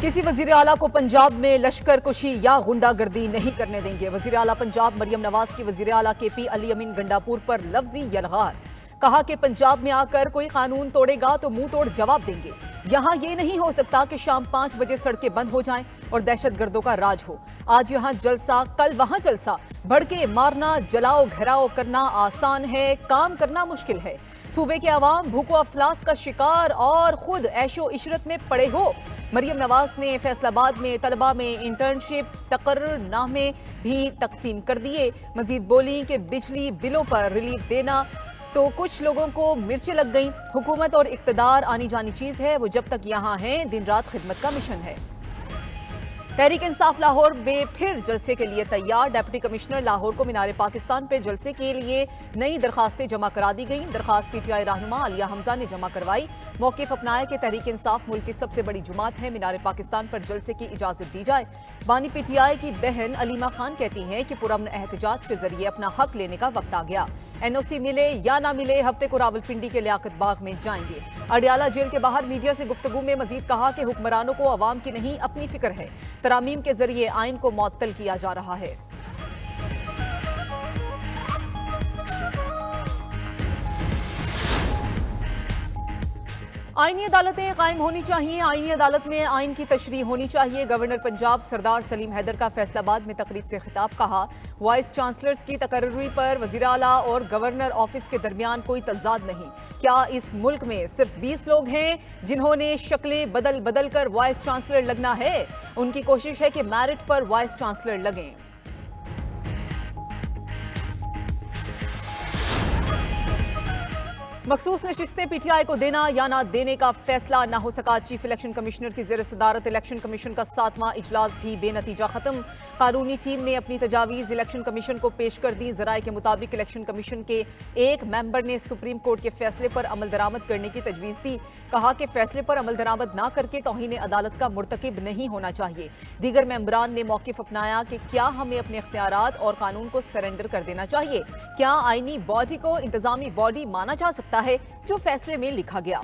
किसी वजीर आला को पंजाब में लश्कर कुशी या गुंडागर्दी नहीं करने देंगे। वजीर आला पंजाब मरियम नवाज की वजीर आला केपी अली अमीन गंडापुर पर लफ्जी यलगार। कहा कि पंजाब में आकर कोई कानून तोड़ेगा तो मुंह तोड़ जवाब देंगे। यहां ये नहीं हो सकता कि शाम 5 बजे सड़कें बंद हो जाएं और दहशतगर्दों का राज हो। आज यहां जलसा, कल वहां जलसा। भड़के मारना, जलाओ घेराव करना आसान है, काम करना मुश्किल है। सूबे के अवाम भूखो अफलास का शिकार और खुद ऐशो इशरत में पड़े हो। मरियम नवाज ने फैसलाबाद में तलबा में इंटर्नशिप तकर्रनामे भी तकसीम कर दिए। मजीद बोली कि बिजली बिलों पर रिलीफ देना तो कुछ लोगों को मिर्चें लग गईं। हुकूमत और इक्तदार आनी जानी चीज है, वो जब तक यहां है दिन रात खिदमत का मिशन है। तहरीक इंसाफ लाहौर में फिर जलसे के लिए तैयार। डिप्टी कमिश्नर लाहौर को मीनार पाकिस्तान पर जलसे के लिए नई दरखास्तें जमा करा दी गईं। दरखास्त पीटीआई रहनुमा आलिया हमजा ने जमा करवाई। मौक़िफ़ अपनाया कि तहरीक इंसाफ मुल्क की सबसे बड़ी जुमात है, मीनार पाकिस्तान पर जलसे की इजाजत दी जाए। बानी पीटीआई की बहन अलीमा खान कहती हैं कि पुरअमन एहतजाज के जरिए अपना हक लेने का वक्त आ गया। एनओसी मिले या ना मिले, हफ्ते को रावलपिंडी के लियाकत बाग में जाएंगे। अडियाला जेल के बाहर मीडिया से गुफ्तगू में मजीद कहा कि हुक्मरानों को अवाम की नहीं अपनी फिक्र है। तरामीम के जरिए आइन को मुअत्तल किया जा रहा है। आईनी अदालतें कायम होनी चाहिए। आईनी अदालत में आइन की तशरीह होनी चाहिए। गवर्नर पंजाब सरदार सलीम हैदर का फैसलाबाद में तकरीब से खिताब। कहा, वाइस चांसलर्स की तकर्री पर वजीर आला और गवर्नर ऑफिस के दरमियान कोई तजाद नहीं। क्या इस मुल्क में सिर्फ 20 लोग हैं जिन्होंने शक्लें बदल बदल कर वाइस चांसलर लगना है? उनकी कोशिश है कि मेरिट पर वाइस चांसलर लगें। मखसूस नशिस्तें पीटीआई को देना या ना देने का फैसला न हो सका। चीफ इलेक्शन कमिश्नर की ज़ेर सदारत इलेक्शन कमीशन का 7वां इजलास भी बेनतीजा खत्म। कानूनी टीम ने अपनी तजावीज़ इलेक्शन कमीशन को पेश कर दी। ज़राए के मुताबिक इलेक्शन कमीशन के एक मेंबर ने सुप्रीम कोर्ट के फैसले पर अमल दरामद करने की तजवीज़ दी। कहा कि फैसले पर अमल दरामद न करके तौहीन अदालत का मुर्तकिब नहीं होना चाहिए। दीगर मेंबरान ने मौक़िफ़ अपनाया कि क्या हमें अपने इख्तियारात और कानून को सरेंडर कर देना चाहिए? क्या आईनी बॉडी को इंतजामी बॉडी माना जा सकता है जो फैसले में लिखा गया?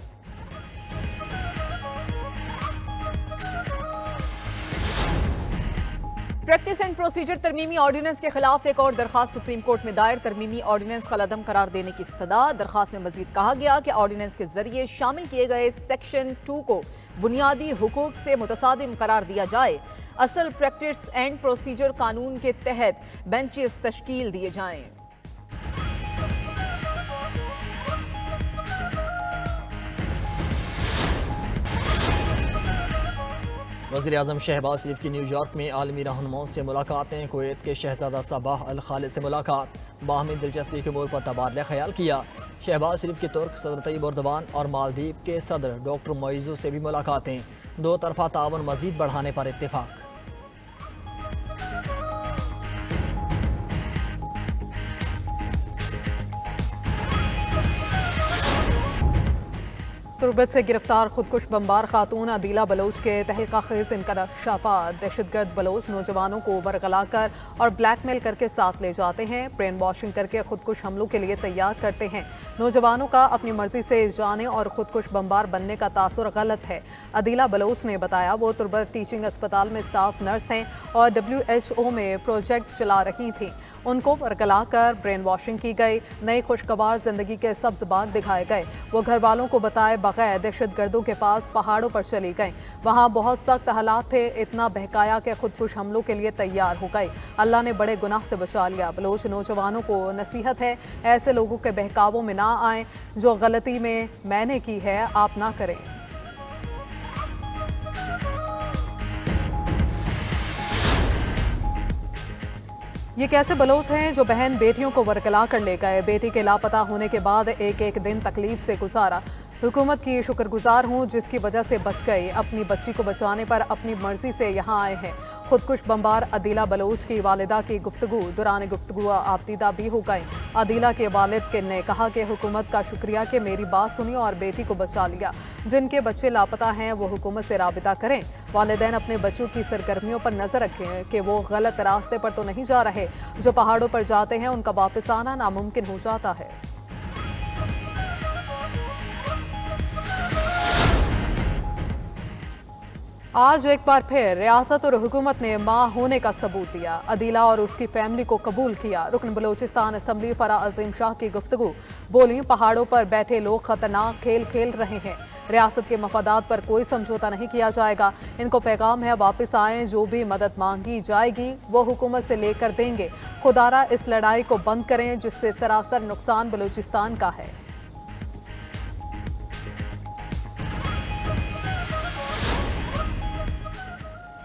प्रैक्टिस एंड प्रोसीजर तरमीमी ऑर्डिनेंस के खिलाफ एक और दरखास्त सुप्रीम कोर्ट में दायर। तरमीमी ऑर्डिनेंस कलअदम करार देने की इस्तदा। दरखास्त में मजीद कहा गया कि ऑर्डिनेंस के जरिए शामिल किए गए सेक्शन 2 को बुनियादी हुकूक से मुतसादिम करार दिया जाए। असल प्रैक्टिस एंड प्रोसीजर कानून के तहत बेंचेस तश्कील दिए जाएं। वज़ीर-ए-आज़म शहबाज शरीफ की न्यूयॉर्क में आलमी रहनुमाओं से मुलाकातें। कुवैत के शहजादा सबाह अल खालिद से मुलाकात। बाहमी दिलचस्पी के मोड़ पर तबादला ख्याल किया। शहबाज शरीफ के तुर्क सदर तैयब एर्दोगान और मालदीव के सदर डॉक्टर मोइज़ू से भी मुलाकातें। दो तरफा ताउन मजीद बढ़ाने पर इत्तेफाक। तुर्बत से गिरफ्तार खुदकुश बमबार खातून अदीला बलोच के तहलका खेज इंकशाफात। दहशतगर्द बलोच नौजवानों को बरगला कर और ब्लैकमेल करके साथ ले जाते हैं। ब्रेन वॉशिंग करके खुदकुश हमलों के लिए तैयार करते हैं। नौजवानों का अपनी मर्जी से जाने और खुदकुश बमबार बनने का तासुर गलत है। अदीला बलोच ने बताया वो तुर्बत टीचिंग अस्पताल में स्टाफ नर्स हैं और WHO में प्रोजेक्ट चला रही थी। उनको बरगला कर ब्रेन वॉशिंग की गई। नई खुशगवार जिंदगी के सब्ज बाग दिखाए गए। वो घर वालों को बताए बगैर दहशतगर्दों के पास पहाड़ों पर चली गई। वहाँ बहुत सख्त हालात थे, इतना बहकाया कि खुदकुश हमलों के लिए तैयार हो गई। अल्लाह ने बड़े गुनाह से बचा लिया। बलोच नौजवानों को नसीहत है, ऐसे लोगों के बहकावों में ना आए। जो गलती में मैंने की है आप ना करें। ये कैसे बलोच हैं जो बहन बेटियों को वरगला कर ले गए? बेटी के लापता होने के बाद एक एक दिन तकलीफ से गुजारा। हुकूमत की शुक्रगुजार हूँ जिसकी वजह से बच गई। अपनी बच्ची को बचाने पर अपनी मर्जी से यहाँ आए हैं। खुदकुश बमबार अदीला बलोच की वालिदा की गुफ्तगू दौरान गुफ्तगू आपदीदा भी हो गई। अदीला के वालिद ने कहा कि हुकूमत का शुक्रिया कि मेरी बात सुनी और बेटी को बचा लिया। जिनके बच्चे लापता हैं वो हुकूमत से राबिता करें। वालिदैन अपने बच्चों की सरगर्मियों पर नजर रखें कि वो गलत रास्ते पर तो नहीं जा रहे। जो पहाड़ों पर जाते हैं उनका वापस आना नामुमकिन हो जाता है। आज एक बार फिर रियासत और हुकूमत ने मां होने का सबूत दिया। अदीला और उसकी फैमिली को कबूल किया। रुकन बलोचिस्तान असम्बली फरा अजीम शाह की गुफ्तगू बोली, पहाड़ों पर बैठे लोग खतरनाक खेल खेल रहे हैं। रियासत के मफादात पर कोई समझौता नहीं किया जाएगा। इनको पैगाम है, वापस आएं, जो भी मदद मांगी जाएगी वो हुकूमत से लेकर देंगे। खुदारा इस लड़ाई को बंद करें जिससे सरासर नुकसान बलोचिस्तान का है।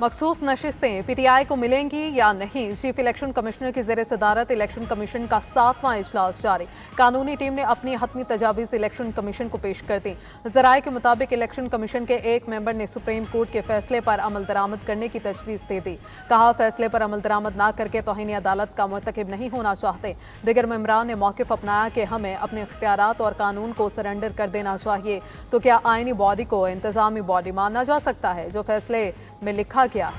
मखसूस नशिस्तें पीटीआई को मिलेंगी या नहीं, चीफ इलेक्शन कमिश्नर की ज़ेर सदारत इलेक्शन कमीशन का 7वां इजलास जारी। कानूनी टीम ने अपनी हतमी तजावीज़ इलेक्शन कमीशन को पेश कर दी। ज़राए के मुताबिक इलेक्शन कमीशन के एक मेंबर ने सुप्रीम कोर्ट के फैसले पर अमल दरामद करने की तजवीज़ दे दी। कहा, फैसले पर अमल दरामद न करके तौहीन अदालत का मुर्तकिब नहीं होना चाहते। दिगर मेंबरान ने मौक़िफ़ अपनाया कि हमें अपने इख्तियारात और कानून को सरेंडर कर देना चाहिए। तो क्या आइनी बॉडी को इंतज़ामी बॉडी माना जा सकता है? जो फैसले में लिखा गया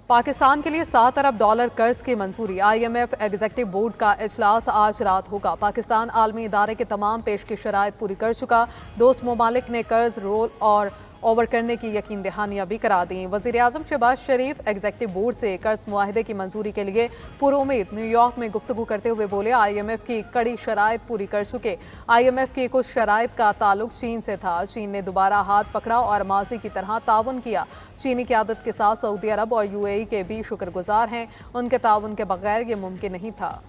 पाकिस्तान के लिए 7 अरब डॉलर कर्ज की मंजूरी। IMF एग्जीक्यूटिव बोर्ड का इजलास आज रात होगा। पाकिस्तान आलमी इदारे के तमाम पेश की शराइत पूरी कर चुका। दोस्त ममालिक ने कर्ज रोल और ओवर करने की यकीन दहानियां भी करा दी। वज़ीर आज़म शहबाज शरीफ एग्जीक्यूटिव बोर्ड से कर्ज मुआहदे की मंजूरी के लिए पुरुमीद न्यूयॉर्क में गुफ्तगू करते हुए बोले, IMF की कड़ी शराइत पूरी कर चुके। IMF की कुछ शराइत का ताल्लुक चीन से था। चीन ने दोबारा हाथ पकड़ा और माजी की तरह ताउन किया। चीनी क़यादत के साथ सऊदी अरब और UAE के भी शुक्रगुजार हैं। उनके ताउन के बगैर ये मुमकिन नहीं था।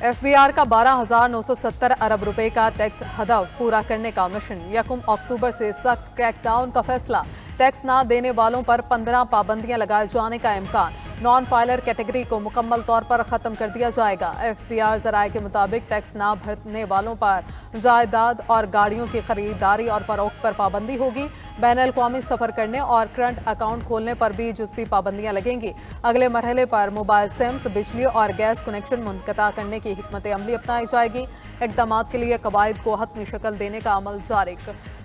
FBR का 12,970 अरब रुपए का टैक्स हदफ पूरा करने का मिशन। 1 अक्टूबर से सख्त क्रैकडाउन का फैसला। टैक्स ना देने वालों पर 15 पाबंदियां लगाए जाने का इम्कान। नॉन फाइलर कैटेगरी को मुकम्मल तौर पर ख़त्म कर दिया जाएगा। FBR ज़राए के मुताबिक टैक्स ना भरने वालों पर जायदाद और गाड़ियों की खरीदारी और फरोख्त पर पाबंदी होगी। बैनुल-अक़वामी सफ़र करने और करंट अकाउंट खोलने पर भी जुज़वी पाबंदियां लगेंगी। अगले मरहले पर मोबाइल सिम्स, बिजली और गैस कनेक्शन मुनक़ता करने की हिकमत अमली अपनाई जाएगी। इक़दाम के लिए कवायद को हतमी शक्ल देने का अमल जारी।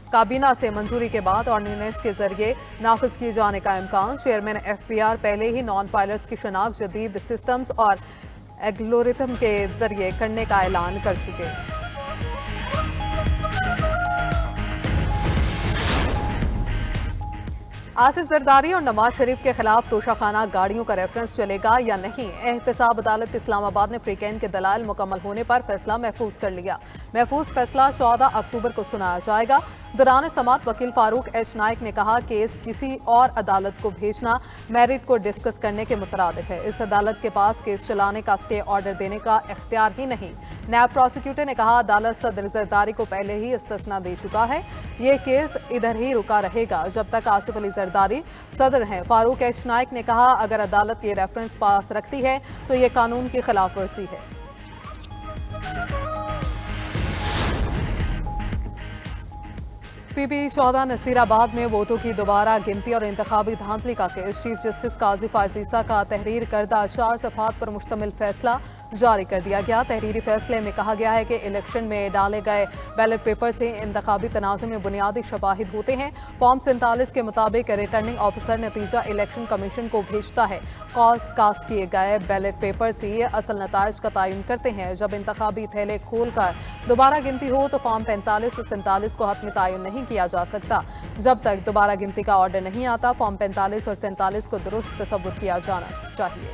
काबीना से मंजूरी के बाद ऑर्डिनेंस के जरिए नाफिज किए जाने का इम्कान। चेयरमैन FBR पहले ही नॉन फाइलर्स की शनाख्त जदीद सिस्टम्स और एल्गोरिथम के जरिए करने का ऐलान कर चुके। आसिफ जरदारी और नवाज शरीफ के खिलाफ तोशाखाना गाड़ियों का रेफरेंस चलेगा या नहीं। एहतसाब अदालत इस्लामाबाद ने फ्रीकैन के दलाइल मुकम्मल होने पर फैसला महफूज कर लिया। महफूज फैसला 14 अक्टूबर को सुनाया जाएगा। दौरान समात वकील फारूक H नाइक ने कहा, केस किसी और अदालत को भेजना मेरिट को डिस्कस करने के मुतरादिफ है। इस अदालत के पास केस चलाने का स्टे ऑर्डर देने का इख्तियार ही नहीं। नायब प्रोसिक्यूटर ने कहा, अदालत सदर जरदारी को पहले ही इस्तिस्ना दे चुका है। ये केस इधर ही रुका रहेगा जब तक आसिफ अली जरदारी सदर हैं। फारूक H नाइक ने कहा, अगर अदालत ये रेफरेंस पास रखती है तो ये कानून की खिलाफ वर्जी है। PB14 नसीराबाद में वोटों की दोबारा गिनती और इंतखाबी धांधली का केस। चीफ जस्टिस काजी फायजीसा का तहरीर करदा 4 सफ़हात पर मुश्तमिल फैसला जारी कर दिया गया। तहरीरी फैसले में कहा गया है कि इलेक्शन में डाले गए बैलेट पेपर से इंतखाबी तनाज़े में बुनियादी शवाहिद होते हैं। फॉर्म 47 के मुताबिक रिटर्निंग ऑफिसर नतीजा इलेक्शन कमीशन को भेजता है। कास्ट किए गए बैलेट पेपर से असल नताइज का तयन करते हैं। जब इंतखाबी थैले खोल कर दोबारा गिनती हो तो फॉर्म 45 और 47 को हतमी तयन नहीं किया जा सकता। जब तक दोबारा गिनती का ऑर्डर नहीं आता, फॉर्म 45 और 47 को दुरुस्त तस्वुर किया जाना चाहिए।